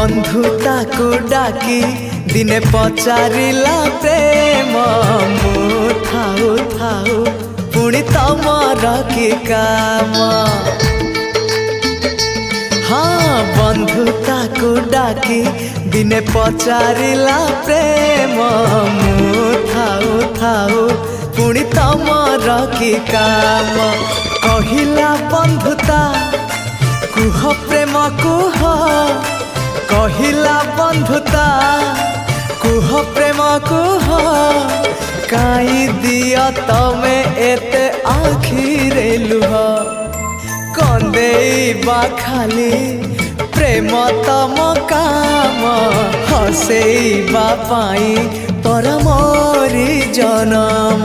बंधुता को डाकी दिने पचारिला प्रेम मु थाऊ थाऊ पुणी तमर कि काम। हाँ बंधुता को डाकी दिने पचारिला प्रेम मु थाऊ थाऊ पुणी तमर कि काम। कहिला बंधुता कुह प्रेम कुह कहिला बंधुता कुह प्रेम कुह काई दिया तमे एते आखिरे लुह कंदेबा खाली प्रेम तम काम हसेबा पाई पर मोरी जनम।